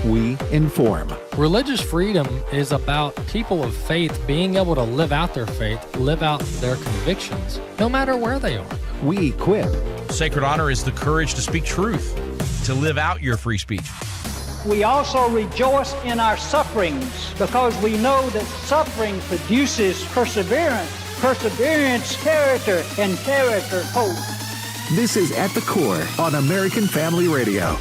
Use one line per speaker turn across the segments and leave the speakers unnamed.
we inform.
Religious freedom is about people of faith being able to live out their faith, live out their convictions, no matter where they are.
We equip.
Sacred honor is the courage to speak truth, to live out your free speech.
We also rejoice in our sufferings because we know that suffering produces perseverance, perseverance, character, and character, hope.
This is At the Core on American Family Radio.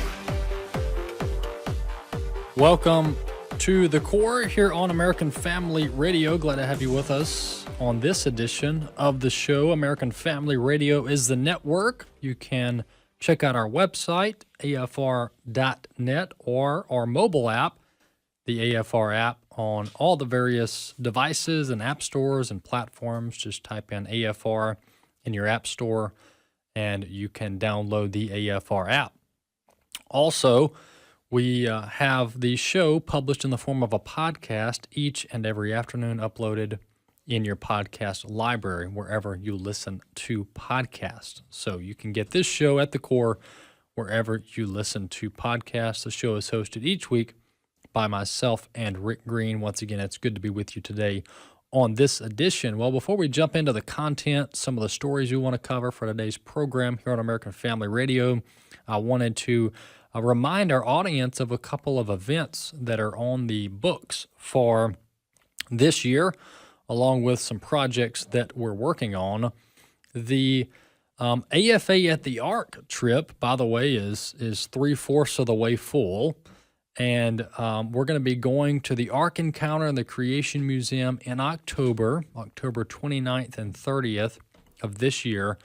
Welcome to The Core here on American Family Radio. Glad to have you with us on this edition of the show. American Family Radio is the network. You can check out our website, afr.net, or our mobile app, the AFR app, on all the various devices and app stores and platforms. Just type in AFR in your app store, and you can download the AFR app. Also, we have the show published in the form of a podcast each and every afternoon, uploaded in your podcast library, wherever you listen to podcasts. So you can get this show at the Core wherever you listen to podcasts. The show is hosted each week by myself and Rick Green. Once again, it's good to be with you today on this edition. Well, before we jump into the content, some of the stories we want to cover for today's program here on American Family Radio, I wanted to remind our audience of a couple of events that are on the books for this year, along with some projects that we're working on. The AFA at the Ark trip, by the way, is 3/4 of the way full. And we're going to be going to the Ark Encounter in the Creation Museum in October 29th and 30th of this year.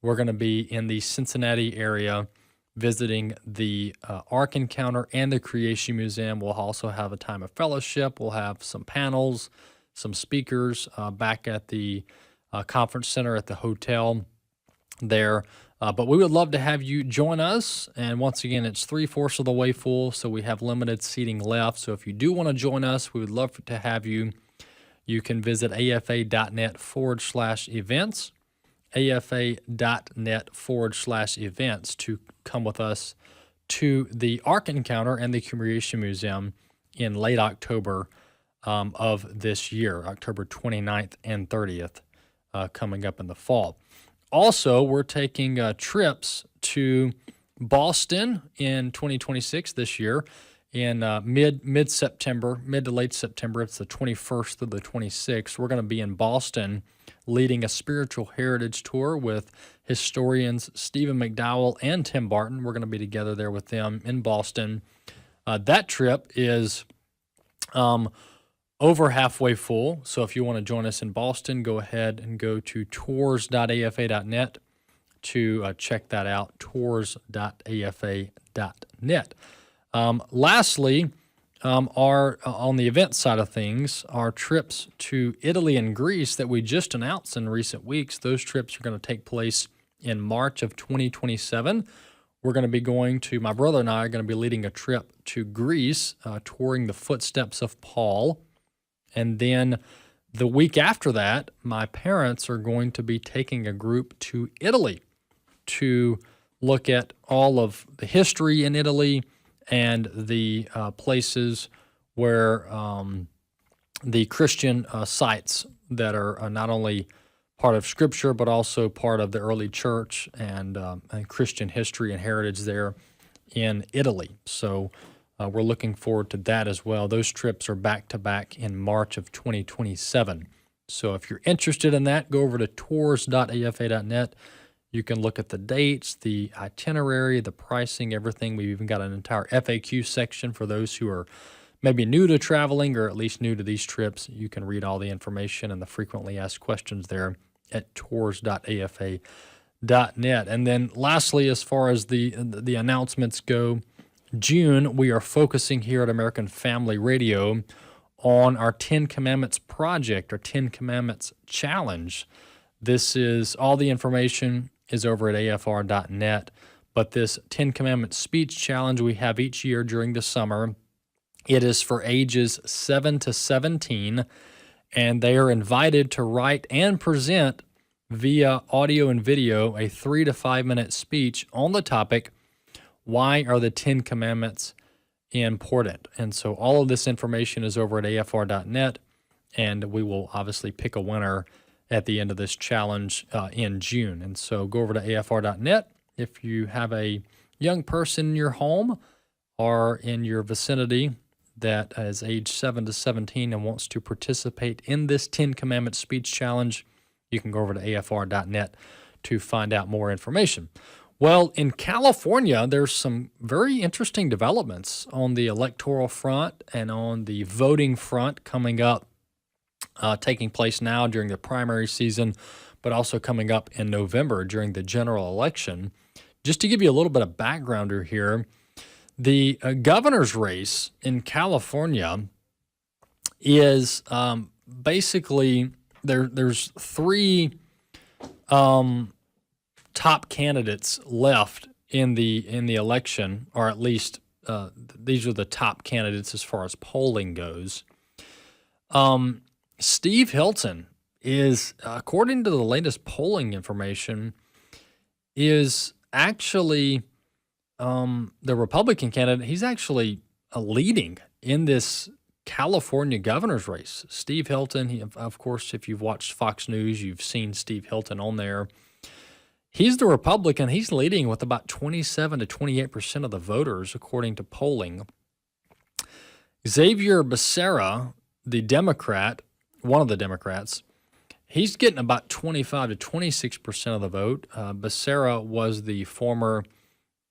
We're going to be in the Cincinnati area visiting the Ark Encounter and the Creation Museum. We'll also have a time of fellowship. We'll have some panels, some speakers back at the conference center at the hotel there. But we would love to have you join us. And once again, it's 3/4 of the way full, so we have limited seating left. So if you do want to join us, we would love to have you. You can visit afa.net/events, afa.net/events to come with us to the Ark Encounter and the Creation Museum in late October of this year, October 29th and 30th, coming up in the fall. Also, we're taking trips to Boston in 2026 this year in mid-September, mid to late September. It's the 21st through the 26th. We're going to be in Boston leading a spiritual heritage tour with historians Stephen McDowell and Tim Barton. We're going to be together there with them in Boston. That trip is over halfway full, so if you want to join us in Boston, go ahead and go to tours.afa.net to check that out, tours.afa.net. Lastly, on the event side of things, our trips to Italy and Greece that we just announced in recent weeks, those trips are going to take place in March of 2027. We're going to be my brother and I are going to be leading a trip to Greece, touring the footsteps of Paul. And then the week after that, my parents are going to be taking a group to Italy to look at all of the history in Italy and the places where the Christian sites that are not only part of Scripture, but also part of the early church and Christian history and heritage there in Italy. So we're looking forward to that as well. Those trips are back-to-back in March of 2027. So if you're interested in that, go over to tours.afa.net. You can look at the dates, the itinerary, the pricing, everything. We've even got an entire FAQ section for those who are maybe new to traveling or at least new to these trips. You can read all the information and the frequently asked questions there at tours.afa.net. And then lastly, as far as the announcements go, June, we are focusing here at American Family Radio on our 10 Commandments project, our 10 Commandments challenge. This is all the information is over at afr.net, but this 10 Commandments speech challenge we have each year during the summer, it is for ages 7 to 17, and they are invited to write and present via audio and video a 3 to 5 minute speech on the topic, why are the 10 Commandments important. And so all of this information is over at afr.net, and we will obviously pick a winner at the end of this challenge in June. And so go over to afr.net. If you have a young person in your home or in your vicinity that is age 7 to 17 and wants to participate in this 10 Commandments speech challenge, you can go over to afr.net to find out more information. Well, in California, there's some very interesting developments on the electoral front and on the voting front coming up, taking place now during the primary season, but also coming up in November during the general election. Just to give you a little bit of backgrounder here, the governor's race in California is basically there's three top candidates left in the election, or at least these are the top candidates as far as polling goes. Steve Hilton is, according to the latest polling information, is actually the Republican candidate. He's actually leading in this California governor's race. Steve Hilton, of course, if you've watched Fox News, you've seen Steve Hilton on there. He's the Republican. He's leading with about 27 to 28% of the voters, according to polling. Xavier Becerra, the Democrat, one of the Democrats, he's getting about 25 to 26% of the vote. Becerra was the former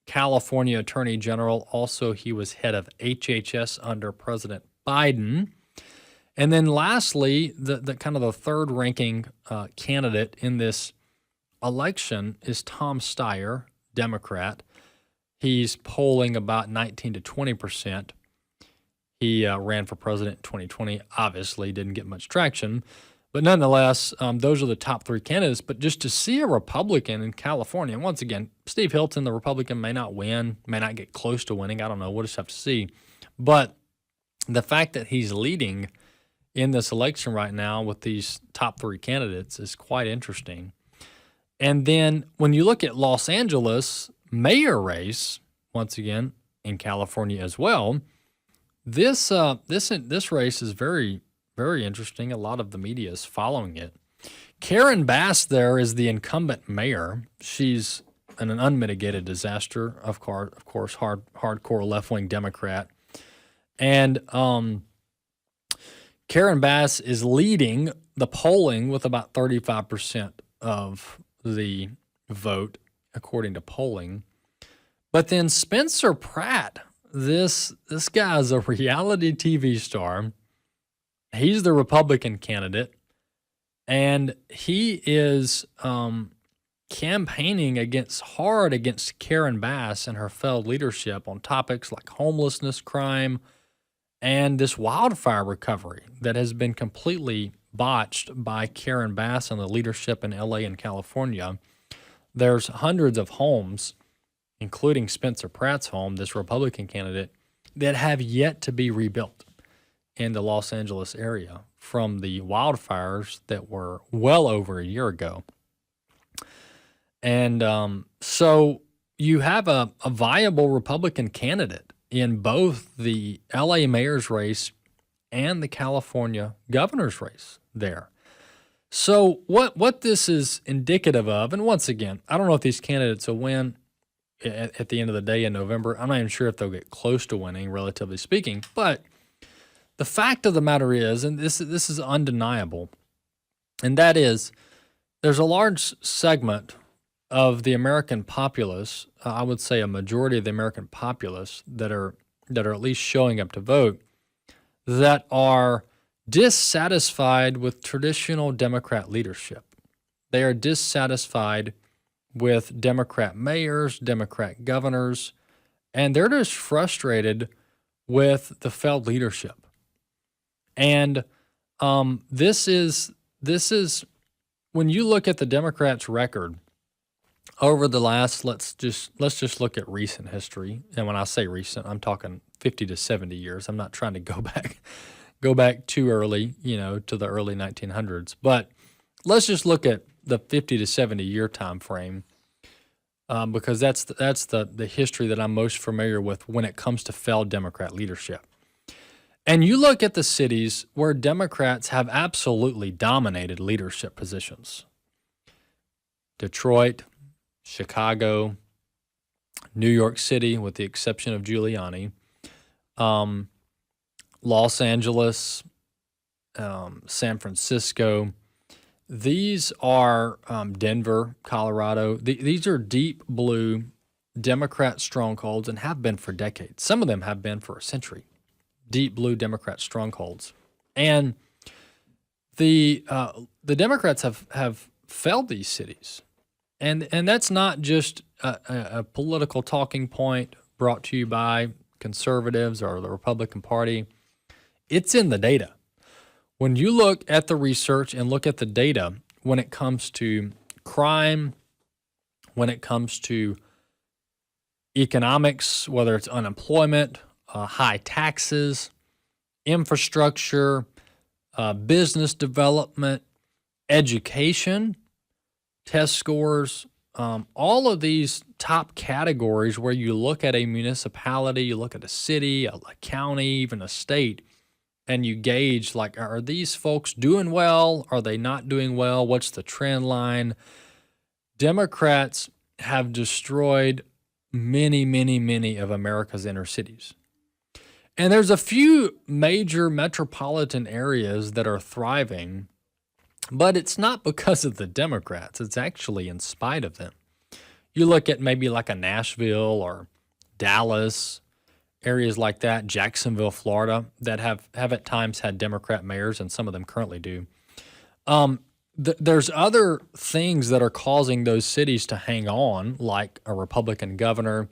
California Attorney General. Also, he was head of HHS under President Biden. And then lastly, the kind of the third ranking candidate in this election is Tom Steyer, Democrat. He's polling about 19 to 20%. He ran for president in 2020, obviously didn't get much traction. But nonetheless, those are the top three candidates. But just to see a Republican in California, and once again, Steve Hilton, the Republican, may not win, may not get close to winning. I don't know. We'll just have to see. But the fact that he's leading in this election right now with these top three candidates is quite interesting. And then when you look at Los Angeles mayor race, once again, in California as well, this race is very, very interesting. A lot of the media is following it. Karen Bass there is the incumbent mayor. She's an unmitigated disaster, of course, hardcore left-wing Democrat. And Karen Bass is leading the polling with about 35% of the vote, according to polling. But then Spencer Pratt, this guy is a reality TV star. He's the Republican candidate, and he is campaigning hard against Karen Bass and her failed leadership on topics like homelessness, crime, and this wildfire recovery that has been completely botched by Karen Bass and the leadership in LA and California. There's hundreds of homes, including Spencer Pratt's home, this Republican candidate, that have yet to be rebuilt in the Los Angeles area from the wildfires that were well over a year ago. And so you have a viable Republican candidate in both the LA mayor's race and the California governor's race there. So what this is indicative of, and once again, I don't know if these candidates will win at the end of the day in November. I'm not even sure if they'll get close to winning, relatively speaking. But the fact of the matter is, and this is undeniable, and that is there's a large segment of the American populace, I would say a majority of the American populace that are at least showing up to vote, that are dissatisfied with traditional Democrat leadership. They are dissatisfied with Democrat mayors, Democrat governors, and they're just frustrated with the failed leadership. And this is when you look at the Democrats' record over the last, let's just look at recent history. And when I say recent, I'm talking 50 to 70 years. I'm not trying to go back too early, to the early 1900s. But let's just look at the 50 to 70 year time frame. because that's the history that I'm most familiar with when it comes to failed Democrat leadership. And you look at the cities where Democrats have absolutely dominated leadership positions: Detroit, Chicago, New York City, with the exception of Giuliani, Los Angeles, San Francisco. These are Denver, Colorado. These are deep blue Democrat strongholds and have been for decades. Some of them have been for a century. Deep blue Democrat strongholds. And the Democrats have failed these cities. And that's not just a political talking point brought to you by conservatives or the Republican Party. It's in the data. When you look at the research and look at the data when it comes to crime, when it comes to economics, whether it's unemployment, high taxes, infrastructure, business development, education, test scores, all of these top categories where you look at a municipality, you look at a city, a county, even a state, and you gauge, like, are these folks doing well? Are they not doing well? What's the trend line? Democrats have destroyed many, many, many of America's inner cities. And there's a few major metropolitan areas that are thriving, but it's not because of the Democrats. It's actually in spite of them. You look at maybe like a Nashville or Dallas, areas like that, Jacksonville, Florida, that have at times had Democrat mayors, and some of them currently do. There's other things that are causing those cities to hang on, like a Republican governor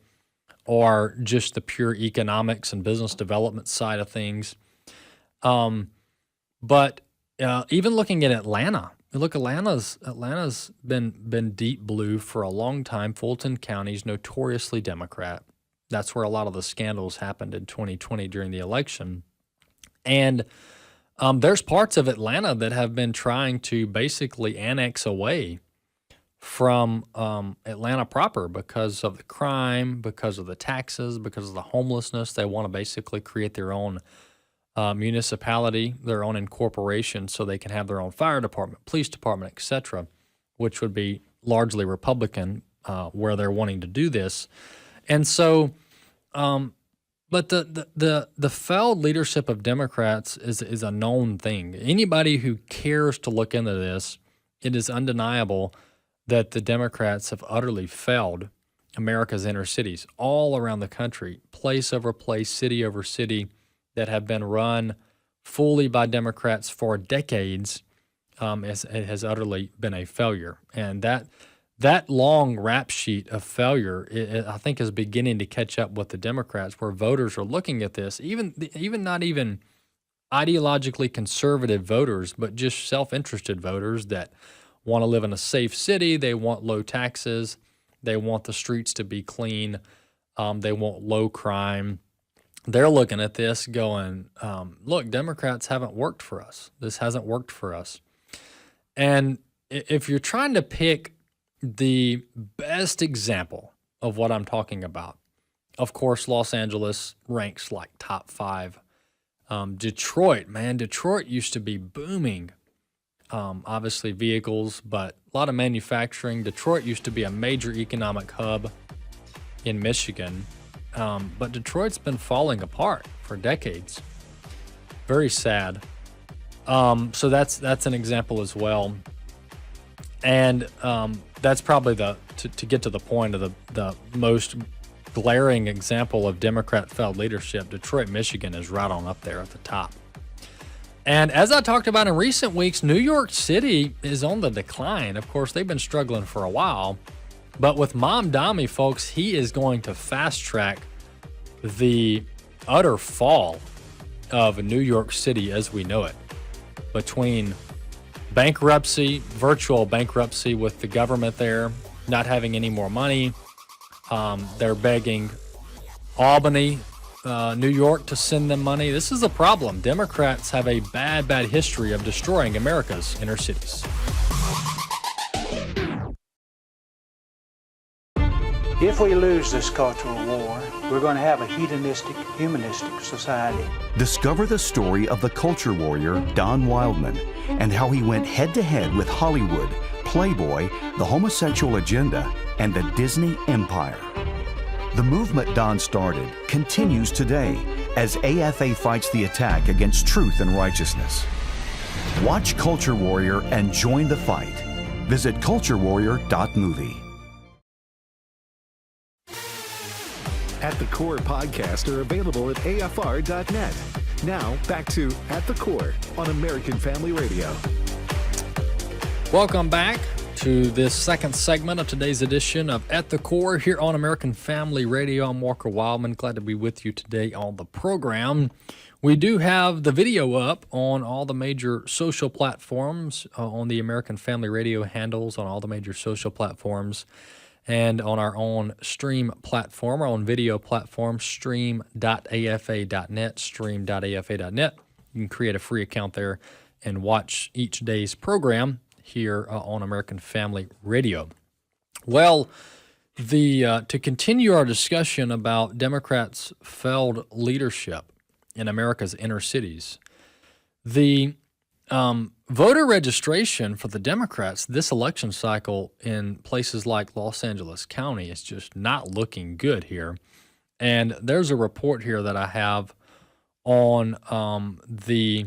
or just the pure economics and business development side of things. But even looking at Atlanta, look, Atlanta's been deep blue for a long time. Fulton County's notoriously Democrat. That's where a lot of the scandals happened in 2020 during the election. And there's parts of Atlanta that have been trying to basically annex away from Atlanta proper because of the crime, because of the taxes, because of the homelessness. They want to basically create their own municipality, their own incorporation, so they can have their own fire department, police department, etc., which would be largely Republican, where they're wanting to do this. And so, but the failed leadership of Democrats is a known thing. Anybody who cares to look into this, it is undeniable that the Democrats have utterly failed America's inner cities all around the country, place over place, city over city, that have been run fully by Democrats for decades. It has utterly been a failure. And that long rap sheet of failure, I think, is beginning to catch up with the Democrats, where voters are looking at this, even not even ideologically conservative voters, but just self-interested voters that want to live in a safe city. They want low taxes. They want the streets to be clean. They want low crime. They're looking at this going, look, Democrats haven't worked for us. This hasn't worked for us. And if you're trying to pick the best example of what I'm talking about, of course, Los Angeles ranks like top 5. Detroit, man, Detroit used to be booming. Obviously vehicles, but a lot of manufacturing. Detroit used to be a major economic hub in Michigan, but Detroit's been falling apart for decades. Very sad. So that's an example as well. And that's probably to get to the point of the most glaring example of Democrat failed leadership. Detroit, Michigan is right on up there at the top. And as I talked about in recent weeks, New York City is on the decline. Of course, they've been struggling for a while. But with Mamdani, folks, he is going to fast track the utter fall of New York City as we know it. Between bankruptcy, virtual bankruptcy with the government there, not having any more money. They're begging Albany, New York to send them money. This is a problem. Democrats have a bad history of destroying America's inner cities.
If we lose this cultural war, we're going to have a hedonistic, humanistic society.
Discover the story of the culture warrior Don Wildmon and how he went head-to-head with Hollywood, Playboy, the homosexual agenda, and the Disney empire. The movement Don started continues today as AFA fights the attack against truth and righteousness. Watch Culture Warrior and join the fight. Visit culturewarrior.movie.
At the Core podcasts are available at afr.net. Now, back to At the Core on American Family Radio.
Welcome back to this second segment of today's edition of At the Core here on American Family Radio. I'm Walker Wildmon. Glad to be with you today on the program. We do have the video up on all the major social platforms, on the American Family Radio handles, on all the major social platforms, and on our own stream platform, our own video platform, stream.afa.net, stream.afa.net. You can create a free account there and watch each day's program here on American Family Radio. Well, to continue our discussion about Democrats' failed leadership in America's inner cities, the voter registration for the Democrats this election cycle in places like Los Angeles County is just not looking good here. And there's a report here that I have on the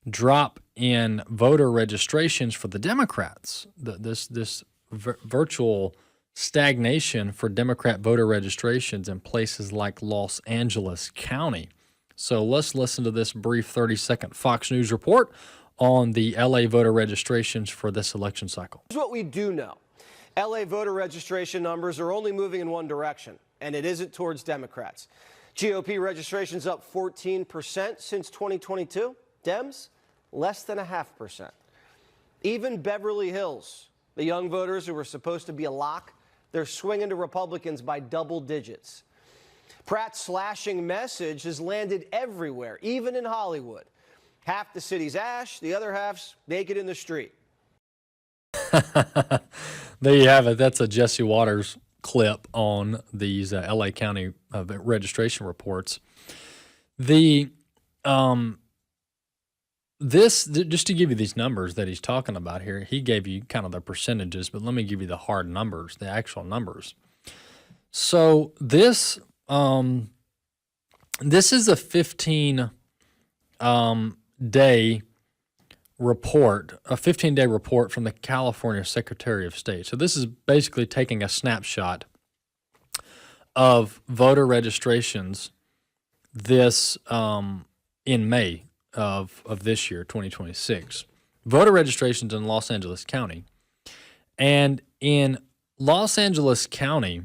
drop in voter registrations for the Democrats, this virtual stagnation for Democrat voter registrations in places like Los Angeles County. So let's listen to this brief 30-second Fox News report on the LA voter registrations for this election cycle.
Here's what we do know. LA voter registration numbers are only moving in one direction, and it isn't towards Democrats. GOP registration's up 14% since 2022. Dems, less than 0.5%. Even Beverly Hills, the young voters who were supposed to be a lock, they're swinging to Republicans by double digits. Pratt's slashing message has landed everywhere, even in Hollywood. Half the city's ash, the other half's naked in the street.
There you have it. That's a Jesse Waters clip on these LA County registration reports. Just to give you these numbers that he's talking about here, he gave you kind of the percentages, but let me give you the hard numbers, the actual numbers. So this is a 15 day report, a 15-day report from the California Secretary of State. So this is basically taking a snapshot of voter registrations this in May of this year, 2026. Voter registrations in Los Angeles County. And in Los Angeles County,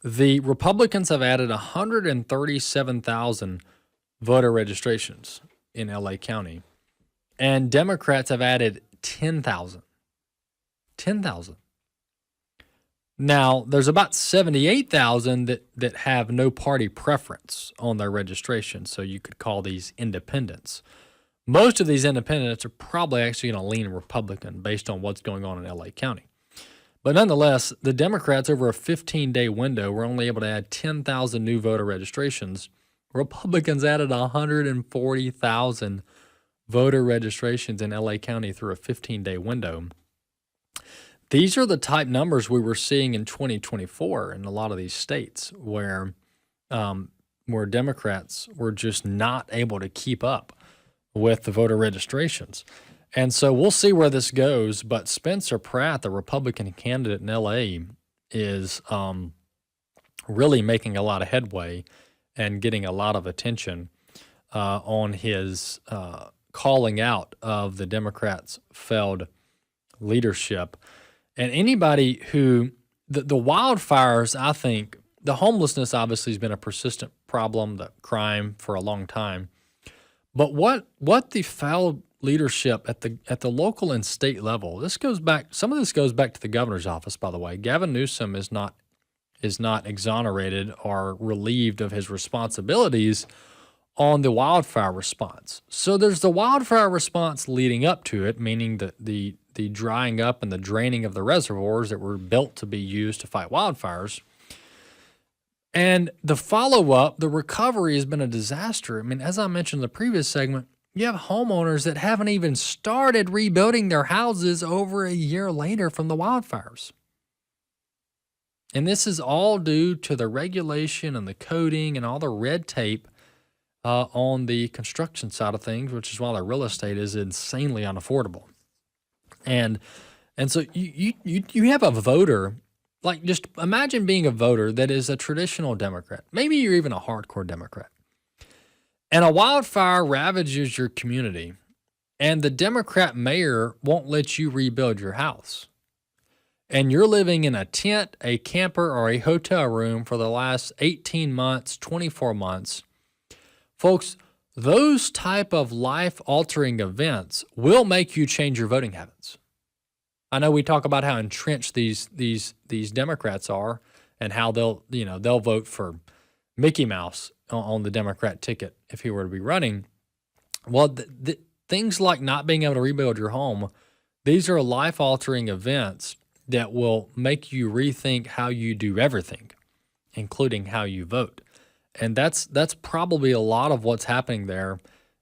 the Republicans have added 137,000 voter registrations in LA County, and Democrats have added 10,000. 10,000. Now, there's about 78,000 that have no party preference on their registration, so you could call these independents. Most of these independents are probably actually going to lean Republican based on what's going on in LA County. But nonetheless, the Democrats, over a 15-day window, were only able to add 10,000 new voter registrations. Republicans added 140,000 voter registrations in LA County through a 15-day window. These are the type numbers we were seeing in 2024 in a lot of these states where Democrats were just not able to keep up with the voter registrations. And so we'll see where this goes, but Spencer Pratt, the Republican candidate in LA, is really making a lot of headway and getting a lot of attention on his calling out of the Democrats' failed leadership. And anybody who, the wildfires, I think, the homelessness obviously has been a persistent problem, the crime for a long time. But what the failed leadership at the local and state level, some of this goes back to the governor's office, by the way. Gavin Newsom is not exonerated or relieved of his responsibilities on the wildfire response. So there's the wildfire response leading up to it, meaning the drying up and the draining of the reservoirs that were built to be used to fight wildfires. And the follow-up, the recovery has been a disaster. I mean, as I mentioned in the previous segment, you have homeowners that haven't even started rebuilding their houses over a year later from the wildfires. And this is all due to the regulation and the coding and all the red tape on the construction side of things, which is why the real estate is insanely unaffordable. And so you have a voter, like just imagine being a voter that is a traditional Democrat. Maybe you're even a hardcore Democrat. And a wildfire ravages your community, and the Democrat mayor won't let you rebuild your house. And you're living in a tent, a camper, or a hotel room for the last 18 months, 24 months. Folks, those type of life-altering events will make you change your voting habits. I know we talk about how entrenched these Democrats are and how they'll vote for Mickey Mouse on the Democrat ticket if he were to be running. Well, things like not being able to rebuild your home, these are life-altering events that will make you rethink how you do everything, including how you vote. And that's probably a lot of what's happening there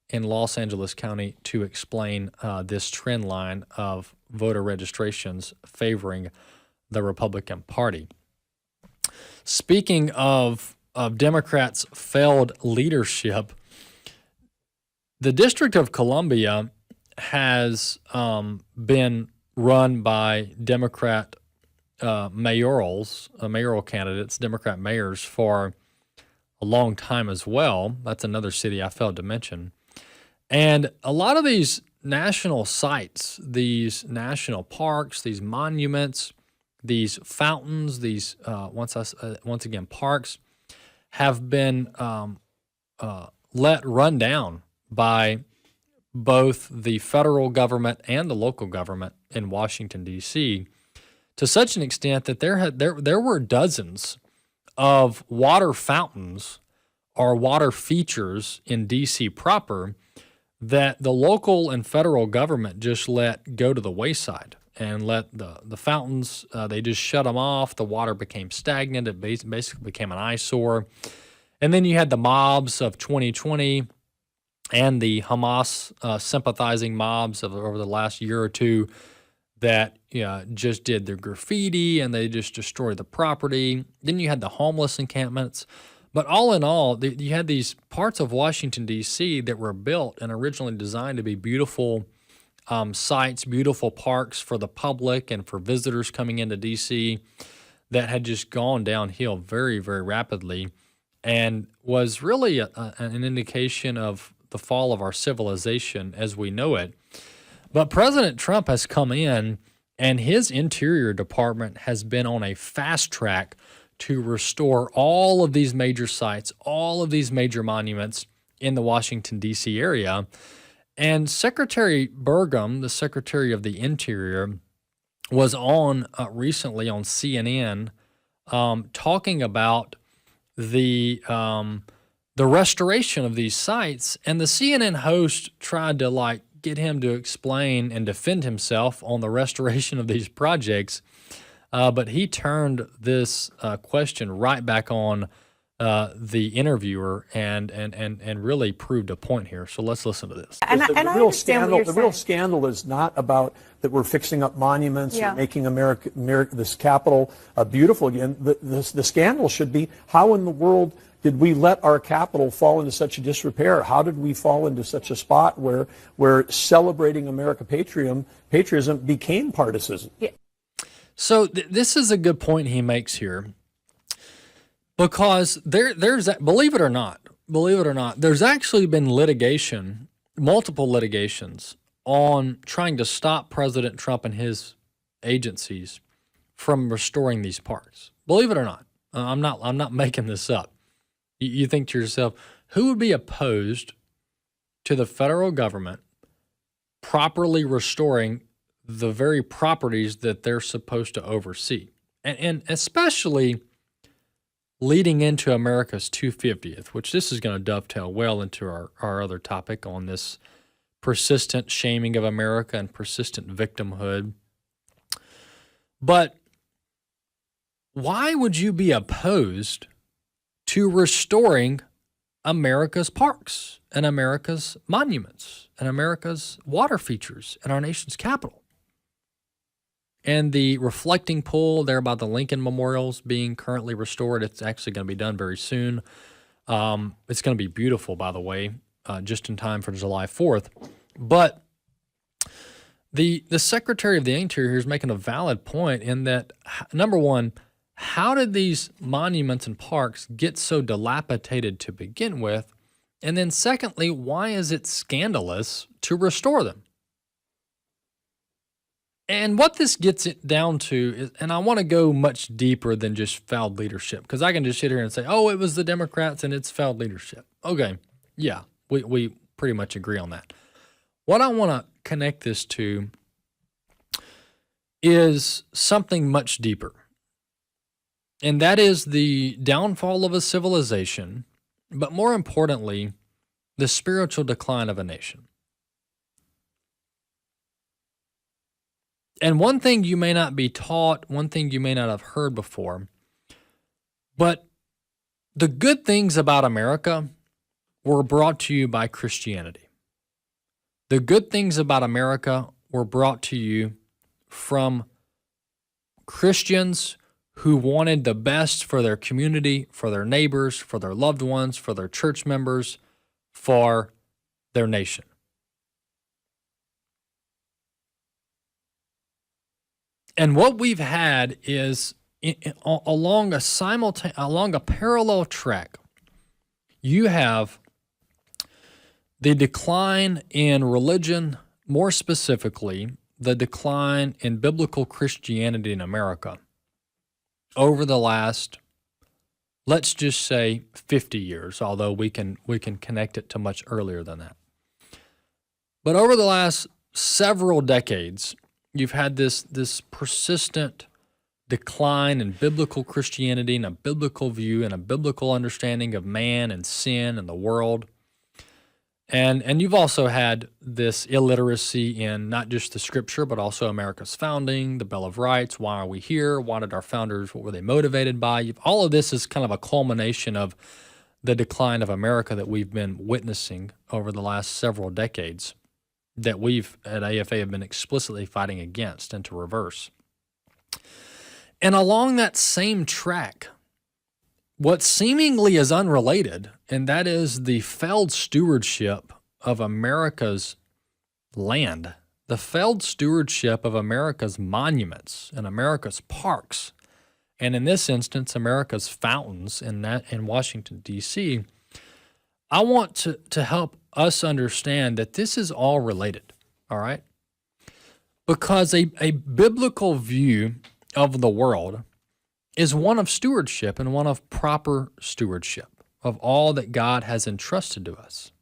in Los Angeles County to explain this trend line of voter registrations favoring the Republican Party. Speaking of Democrats' failed leadership, the District of Columbia has been run by Democrat mayoral candidates, Democrat mayors for a long time as well. That's another city I failed to mention. And a lot of these national sites, these national parks, these monuments, these fountains, these once again parks, have been let run down by both the federal government and the local government in Washington, D.C., to such an extent that there were dozens of water fountains or water features in D.C. proper that the local and federal government just let go to the wayside and let the fountains, they just shut them off. The water became stagnant. It basically became an eyesore. And then you had the mobs of 2020 and the Hamas sympathizing mobs over the last year or two that just did their graffiti and they just destroyed the property. Then you had the homeless encampments. But all in all, you had these parts of Washington, D.C. that were built and originally designed to be beautiful sites, beautiful parks for the public and for visitors coming into D.C. that had just gone downhill very, very rapidly and was really an indication of the fall of our civilization as we know it. But President Trump has come in, and his Interior Department has been on a fast track to restore all of these major sites, all of these major monuments in the Washington, D.C. area. And Secretary Burgum, the Secretary of the Interior, was on recently on CNN talking about the restoration of these sites. And the CNN host tried to get him to explain and defend himself on the restoration of these projects. But he turned this question right back on the interviewer and really proved a point here. So let's listen to this.
The real scandal is not about that we're fixing up monuments or making America this Capitol beautiful again. The scandal should be how in the world did we let our Capitol fall into such a disrepair? How did we fall into such a spot where celebrating American patriotism became partisan? Yeah.
So this is a good point he makes here, because there's believe it or not, there's actually been multiple litigations on trying to stop President Trump and his agencies from restoring these parks. Believe it or not, I'm not making this up. You think to yourself, who would be opposed to the federal government properly restoring the very properties that they're supposed to oversee? And especially leading into America's 250th, which this is going to dovetail well into our other topic on this persistent shaming of America and persistent victimhood. But why would you be opposed to restoring America's parks and America's monuments and America's water features and our nation's capital. And the reflecting pool there by the Lincoln Memorials being currently restored. It's actually going to be done very soon. It's going to be beautiful, by the way, just in time for July 4th. But the Secretary of the Interior is making a valid point in that, number one, how did these monuments and parks get so dilapidated to begin with? And then secondly, why is it scandalous to restore them? And what this gets it down to is, and I want to go much deeper than just failed leadership, because I can just sit here and say, oh, it was the Democrats and it's failed leadership. Okay, yeah, we pretty much agree on that. What I want to connect this to is something much deeper. And that is the downfall of a civilization, but more importantly, the spiritual decline of a nation. And one thing you may not be taught, one thing you may not have heard before, but the good things about America were brought to you by Christianity. The good things about America were brought to you from Christians who wanted the best for their community, for their neighbors, for their loved ones, for their church members, for their nation. And what we've had is along a parallel track, you have the decline in religion, more specifically, the decline in biblical Christianity in America over the last, let's just say 50 years, although we can connect it to much earlier than that. But over the last several decades, you've had this persistent decline in biblical Christianity and a biblical view and a biblical understanding of man and sin and the world. And you've also had this illiteracy in not just the scripture, but also America's founding, the Bill of Rights. Why are we here? Why did our founders, what were they motivated by? All of this is kind of a culmination of the decline of America that we've been witnessing over the last several decades that we've at AFA have been explicitly fighting against and to reverse. And along that same track, what seemingly is unrelated, and that is the failed stewardship of America's land, the failed stewardship of America's monuments and America's parks, and in this instance, America's fountains in Washington, D.C., I want to help us understand that this is all related, all right? Because a biblical view of the world is one of stewardship and one of proper stewardship of all that God has entrusted to us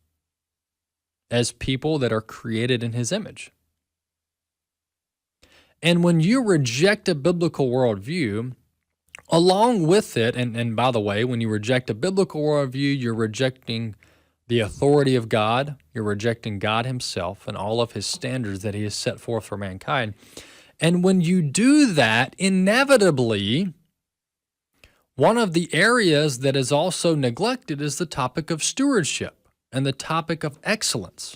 as people that are created in His image. And when you reject a biblical worldview, along with it, and by the way, when you reject a biblical worldview, you're rejecting the authority of God, you're rejecting God Himself and all of His standards that He has set forth for mankind. And when you do that, inevitably, one of the areas that is also neglected is the topic of stewardship and the topic of excellence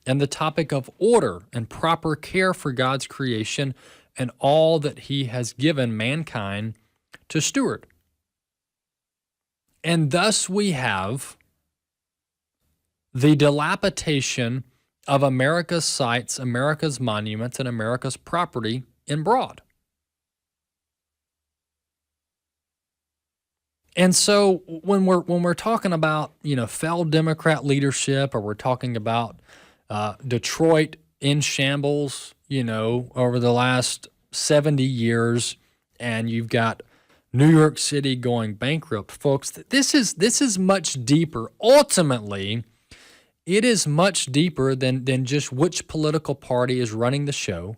and the topic of order and proper care for God's creation and all that He has given mankind to steward. And thus we have the dilapidation of America's sites, America's monuments, and America's property in broad. And so when we're talking about, failed Democrat leadership, or we're talking about Detroit in shambles, over the last 70 years, and you've got New York City going bankrupt, folks, this is much deeper. Ultimately, it is much deeper than just which political party is running the show,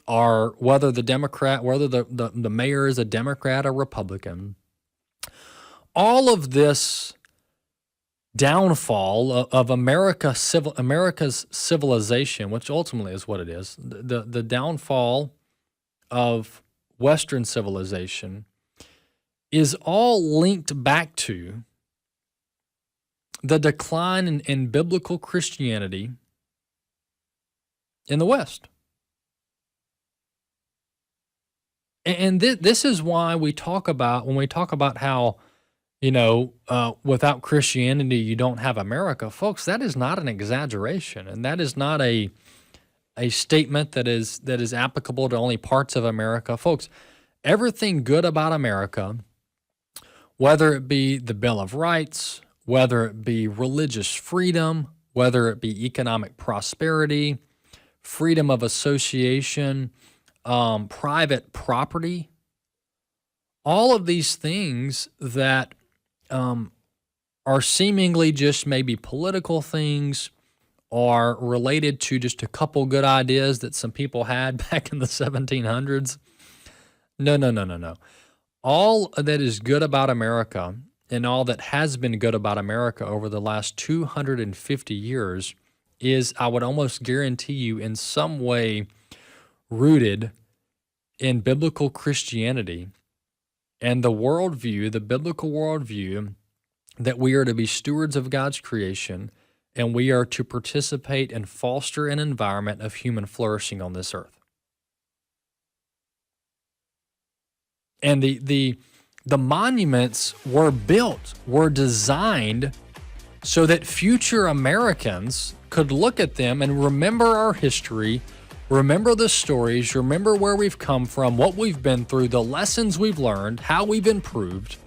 or whether the mayor is a Democrat or Republican. All of this downfall of America's civilization, which ultimately is what it is, the downfall of Western civilization is all linked back to the decline in biblical Christianity in the West. And this is why we talk about, when we talk about how, without Christianity, you don't have America. Folks, that is not an exaggeration. And that is not a statement that is applicable to only parts of America. Folks, everything good about America, whether it be the Bill of Rights, whether it be religious freedom, whether it be economic prosperity, freedom of association, private property, all of these things that are seemingly just maybe political things, are related to just a couple good ideas that some people had back in the 1700s. No. All that is good about America and all that has been good about America over the last 250 years is, I would almost guarantee you, in some way rooted in biblical Christianity and the worldview, the biblical worldview, that we are to be stewards of God's creation and we are to participate and foster an environment of human flourishing on this earth. And the monuments were built, were designed so that future Americans could look at them and remember our history, remember the stories, remember where we've come from, what we've been through, the lessons we've learned, how we've improved.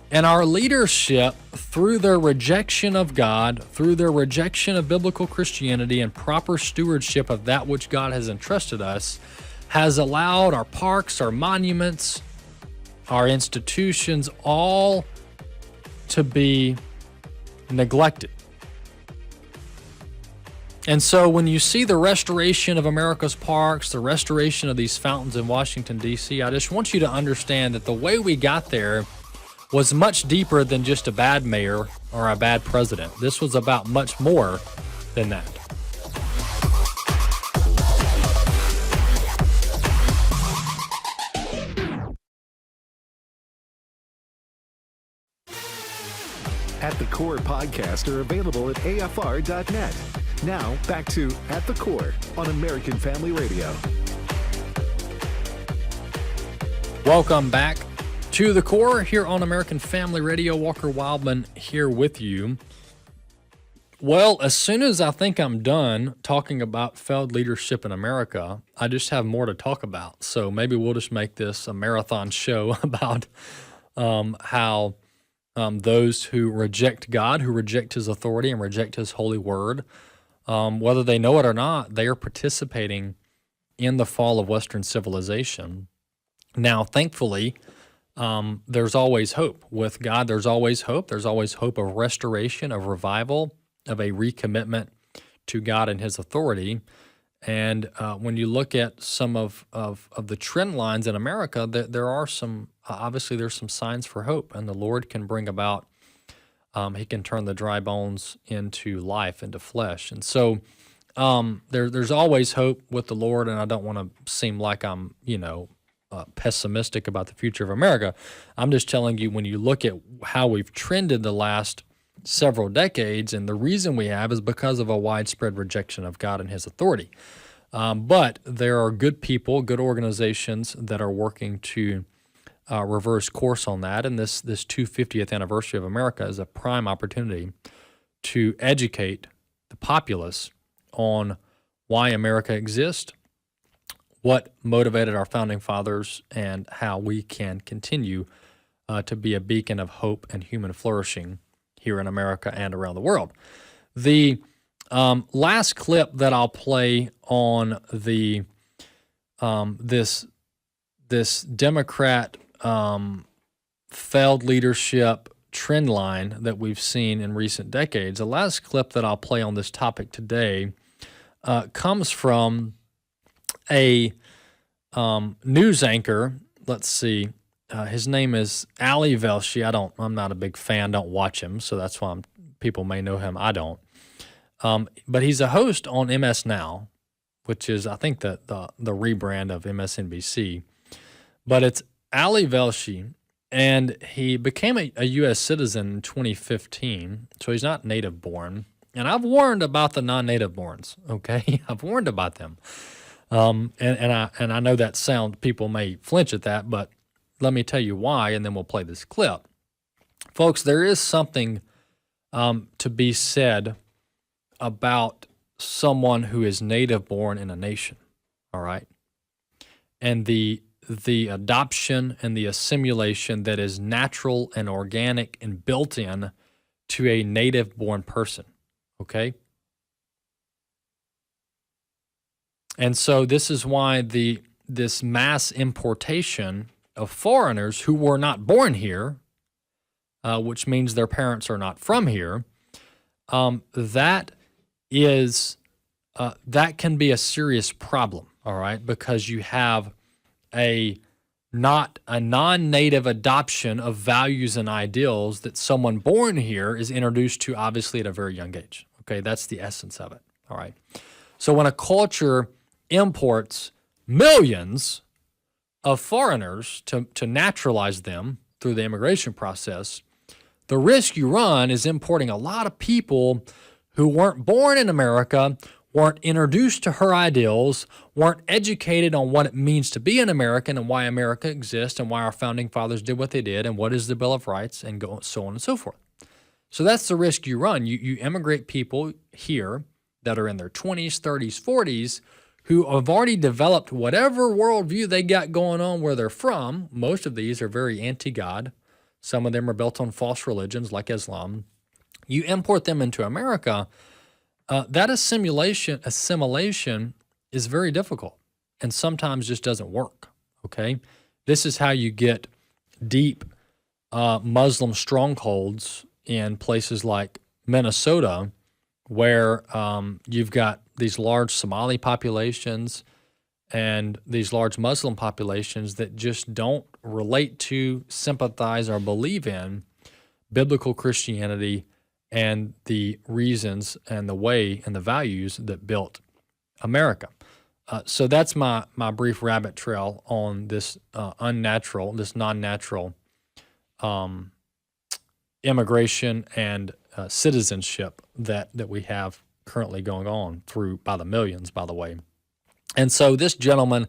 And our leadership, through their rejection of God, through their rejection of biblical Christianity and proper stewardship of that which God has entrusted us, has allowed our parks, our monuments, our institutions, all to be neglected. And so when you see the restoration of America's parks, the restoration of these fountains in Washington, D.C., I just want you to understand that the way we got there was much deeper than just a bad mayor or a bad president. This was about much more than that.
At the Core podcasts are available at afr.net. Now, back to At the Core on American Family Radio.
Welcome back to the Core here on American Family Radio. Walker Wildmon here with you. Well, as soon as I think I'm done talking about failed leadership in America, I just have more to talk about. So maybe we'll just make this a marathon show about how those who reject God, who reject His authority and reject His holy word, whether they know it or not, they are participating in the fall of Western civilization. Now, thankfully, there's always hope. With God, there's always hope. There's always hope of restoration, of revival, of a recommitment to God and His authority. And when you look at some of the trend lines in America, there are some, obviously there's some signs for hope, and the Lord can bring about, He can turn the dry bones into life, into flesh. And so there's always hope with the Lord, and I don't want to seem like I'm, pessimistic about the future of America. I'm just telling you, when you look at how we've trended the last several decades, and the reason we have is because of a widespread rejection of God and His authority. But there are good people, good organizations that are working to reverse course on that, and this 250th anniversary of America is a prime opportunity to educate the populace on why America exists, what motivated our founding fathers, and how we can continue to be a beacon of hope and human flourishing here in America and around the world. The last clip that I'll play on the this Democrat failed leadership trend line that we've seen in recent decades, the last clip that I'll play on this topic today comes from a news anchor. Let's see. His name is Ali Velshi. I'm not a big fan. Don't watch him, so that's why people may know him. I don't. But he's a host on MS Now, which is, I think, the rebrand of MSNBC. but it's Ali Velshi, and he became a U.S. citizen in 2015, so he's not native born. And I've warned about the non-native borns, okay? I've warned about them. And I know that people may flinch at that, but let me tell you why, and then we'll play this clip. Folks, there is something to be said about someone who is native born in a nation, all right? And the adoption and the assimilation that is natural and organic and built in to a native born person, okay? And so this is why this mass importation of foreigners who were not born here, which means their parents are not from here, that can be a serious problem, all right? Because you have a non-native adoption of values and ideals that someone born here is introduced to, obviously, at a very young age. Okay, that's the essence of it, all right? So when a culture imports millions of foreigners to naturalize them through the immigration process, the risk you run is importing a lot of people who weren't born in America, weren't introduced to her ideals, weren't educated on what it means to be an American and why America exists and why our founding fathers did what they did and what is the Bill of Rights and so on and so forth. So that's the risk you run. You immigrate people here that are in their 20s, 30s, 40s who have already developed whatever worldview they got going on where they're from. Most of these are very anti-God. Some of them are built on false religions like Islam. You import them into America, that assimilation is very difficult and sometimes just doesn't work, okay? This is how you get deep Muslim strongholds in places like Minnesota where you've got these large Somali populations and these large Muslim populations that just don't relate to, sympathize, or believe in biblical Christianity and the reasons and the way and the values that built America. So that's my brief rabbit trail on this non-natural immigration and citizenship that we have currently going on by the millions, by the way. And so this gentleman,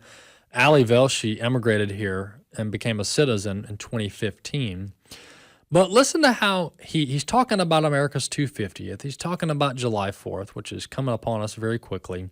Ali Velshi, immigrated here and became a citizen in 2015. But listen to how he's talking about America's 250th. He's talking about July 4th, which is coming upon us very quickly.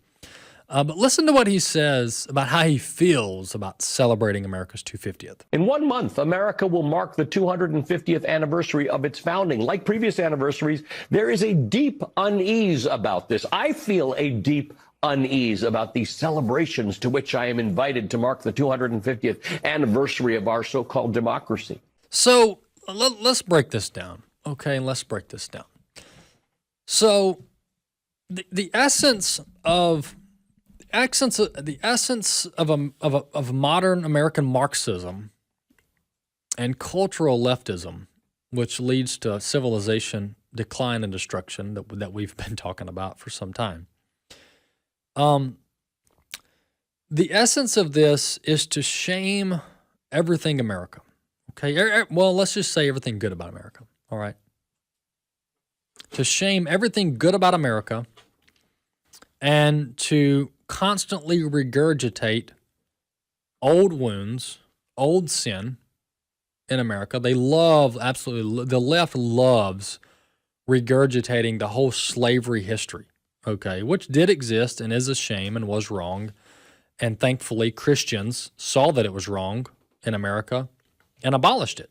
But listen to what he says about how he feels about celebrating America's 250th.
In 1 month, America will mark the 250th anniversary of its founding. Like previous anniversaries, there is a deep unease about this. I feel a deep unease about these celebrations to which I am invited to mark the 250th anniversary of our so-called democracy.
So let's break this down, okay? Let's break this down. So the essence of modern American Marxism and cultural leftism, which leads to civilization decline and destruction that we've been talking about for some time. The essence of this is to shame everything America. Okay, well, let's just say everything good about America, all right? To shame everything good about America and to constantly regurgitate old wounds, old sin in America. The left loves regurgitating the whole slavery history, okay, which did exist and is a shame and was wrong. And thankfully, Christians saw that it was wrong in America and abolished it.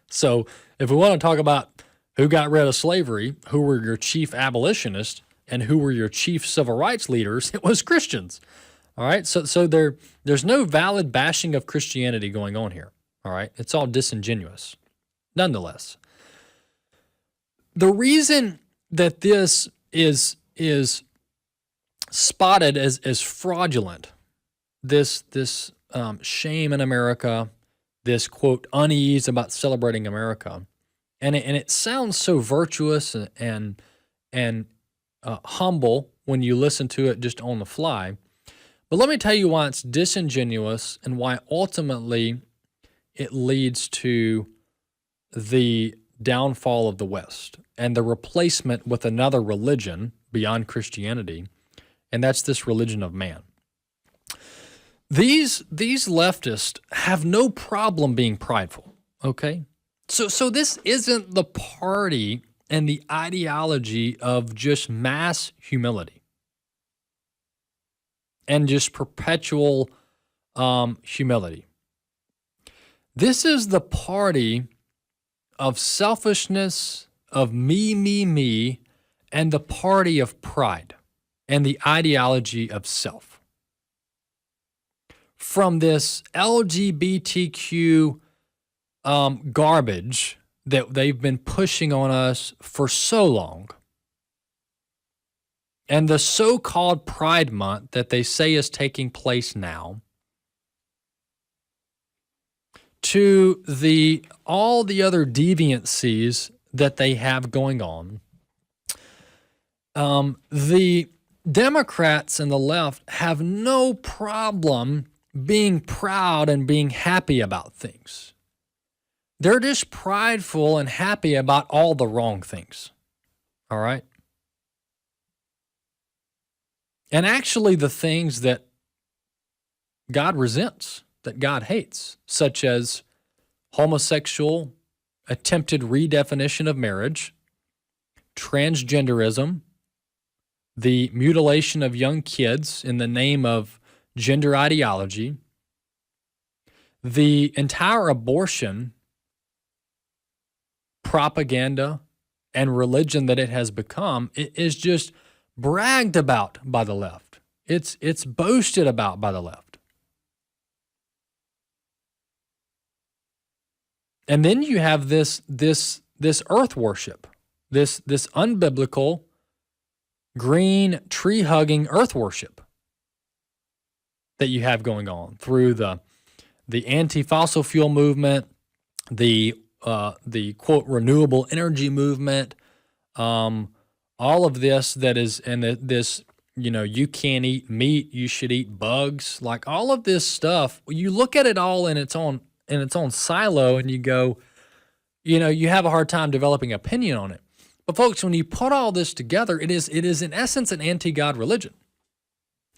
So if we want to talk about who got rid of slavery, who were your chief abolitionists, and who were your chief civil rights leaders, it was Christians. All right, so there's no valid bashing of Christianity going on here. All right, it's all disingenuous. Nonetheless, the reason that this is spotted as fraudulent, this shame in America, this quote unease about celebrating America, and it sounds so virtuous and humble when you listen to it just on the fly. But let me tell you why it's disingenuous and why ultimately it leads to the downfall of the West and the replacement with another religion beyond Christianity, and that's this religion of man. These leftists have no problem being prideful, okay? So this isn't the party and the ideology of just mass humility and just perpetual humility. This is the party of selfishness, of me, and the party of pride and the ideology of self. From this LGBTQ garbage that they've been pushing on us for so long, and the so-called Pride Month that they say is taking place now, to all the other deviancies that they have going on, the Democrats and the left have no problem being proud and being happy about things. They're just prideful and happy about all the wrong things. All right? And actually the things that God resents, that God hates, such as homosexual, attempted redefinition of marriage, transgenderism, the mutilation of young kids in the name of gender ideology, the entire abortion propaganda and religion that it has become, it is just bragged about by the left. It's boasted about by the left. And then you have this earth worship, this unbiblical green tree hugging earth worship that you have going on through the anti-fossil fuel movement, the quote renewable energy movement, all of this that is, and this, you can't eat meat, you should eat bugs, like all of this stuff. You look at it all in its own silo, and you go, you have a hard time developing opinion on it. But folks, when you put all this together, it is in essence an anti-God religion.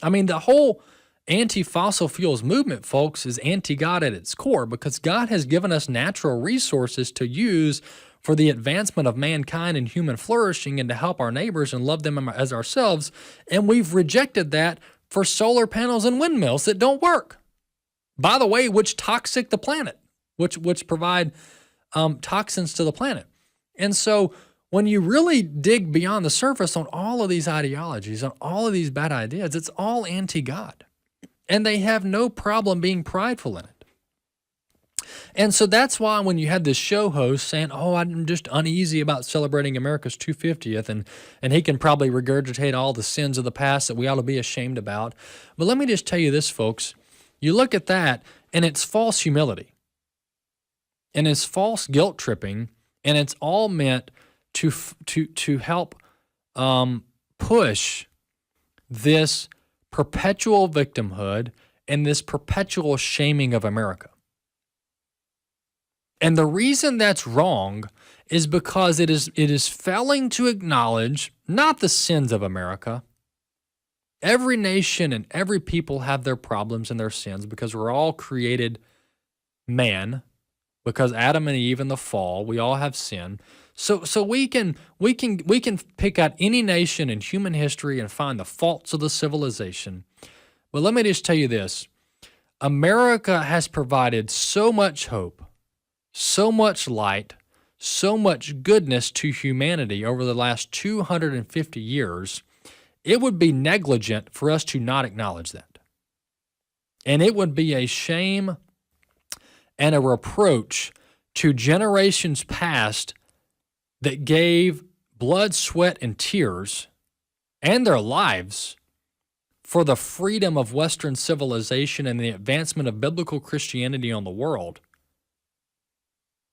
I mean, the whole anti-fossil fuels movement, folks, is anti-God at its core, because God has given us natural resources to use for the advancement of mankind and human flourishing and to help our neighbors and love them as ourselves. And we've rejected that for solar panels and windmills that don't work. By the way, which toxic the planet, which provide toxins to the planet. And so when you really dig beyond the surface on all of these ideologies, on all of these bad ideas, it's all anti-God. And they have no problem being prideful in it. And so that's why when you had this show host saying, I'm just uneasy about celebrating America's 250th, and he can probably regurgitate all the sins of the past that we ought to be ashamed about. But let me just tell you this, folks. You look at that, and it's false humility. And it's false guilt tripping, and it's all meant to help push this perpetual victimhood and this perpetual shaming of America. And the reason that's wrong is because it is failing to acknowledge not the sins of America. Every nation and every people have their problems and their sins because we're all created man, because Adam and Eve in the fall, we all have sin. So we can pick out any nation in human history and find the faults of the civilization. But let me just tell you this. America has provided so much hope, so much light, so much goodness to humanity over the last 250 years. It would be negligent for us to not acknowledge that. And it would be a shame and a reproach to generations past that gave blood, sweat, and tears and their lives for the freedom of Western civilization and the advancement of biblical Christianity on the world.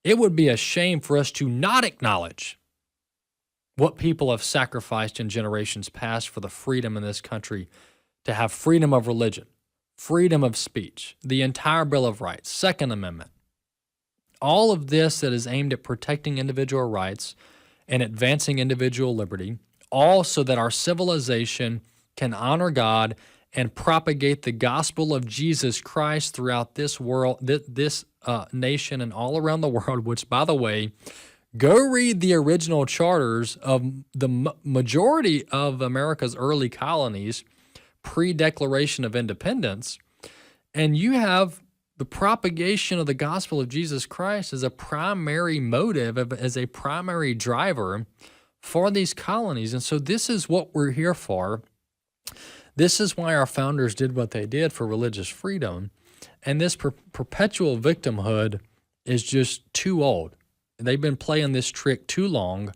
It would be a shame for us to not acknowledge what people have sacrificed in generations past for the freedom in this country to have freedom of religion, freedom of speech, the entire Bill of Rights, Second Amendment. All of this that is aimed at protecting individual rights and advancing individual liberty, all so that our civilization can honor God and propagate the gospel of Jesus Christ throughout this world, this nation, and all around the world, which, by the way, go read the original charters of the majority of America's early colonies pre-Declaration of Independence, and you have the propagation of the gospel of Jesus Christ as a primary motive, as a primary driver for these colonies. And so this is what we're here for. This is why our founders did what they did for religious freedom. And this perpetual victimhood is just too old. They've been playing this trick too long,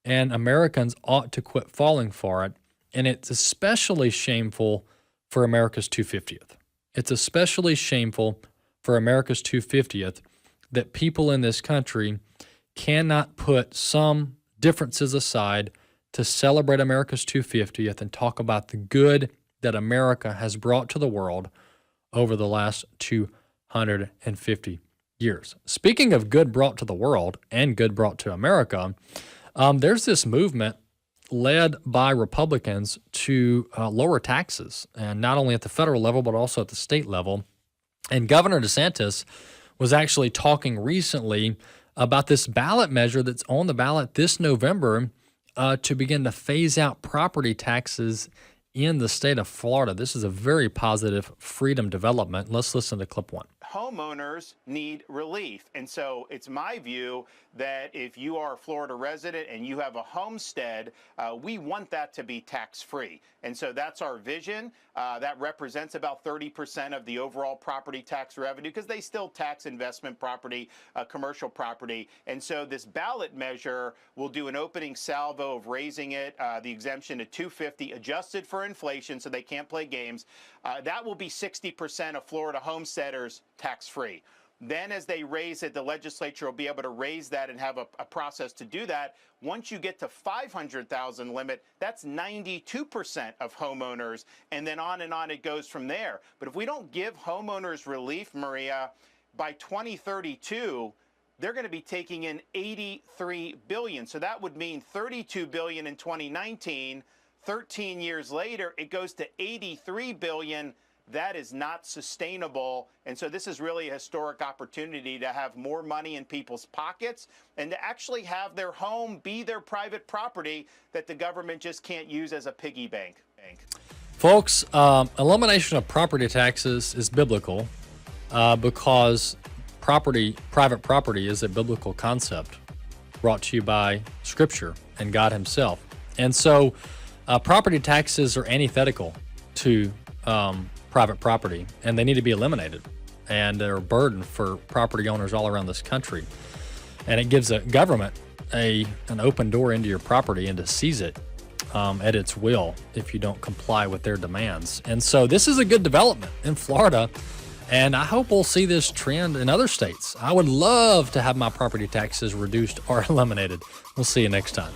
and Americans ought to quit falling for it. And it's especially shameful for America's 250th. It's especially shameful for America's 250th that people in this country cannot put some differences aside to celebrate America's 250th and talk about the good that America has brought to the world over the last 250 years. Speaking of good brought to the world and good brought to America, there's this movement led by Republicans to lower taxes, and not only at the federal level, but also at the state level. And Governor DeSantis was actually talking recently about this ballot measure that's on the ballot this November to begin to phase out property taxes in the state of Florida. This is a very positive freedom development. Let's listen to clip one.
Homeowners need relief. And so it's my view that if you are a Florida resident and you have a homestead, we want that to be tax-free. And so that's our vision. That represents about 30% of the overall property tax revenue, because they still tax investment property, commercial property. And so this ballot measure will do an opening salvo of raising it, the exemption to $250, adjusted for inflation, so they can't play games. That will be 60% of Florida homesteaders tax-free. Then as they raise it, the legislature will be able to raise that and have a process to do that. Once you get to 500,000 limit, that's 92% of homeowners, and then on it goes from there. But if we don't give homeowners relief, Maria, by 2032, they're going to be taking in $83 billion. So that would mean $32 billion in 2019. 13 years later, it goes to $83 billion. That is not sustainable. And so this is really a historic opportunity to have more money in people's pockets and to actually have their home be their private property that the government just can't use as a piggy bank.
Folks, elimination of property taxes is biblical because private property is a biblical concept brought to you by Scripture and God Himself. And so property taxes are antithetical to private property, and they need to be eliminated. And they're a burden for property owners all around this country. And it gives a government an open door into your property and to seize it at its will if you don't comply with their demands. And so this is a good development in Florida, and I hope we'll see this trend in other states. I would love to have my property taxes reduced or eliminated. We'll see you next time.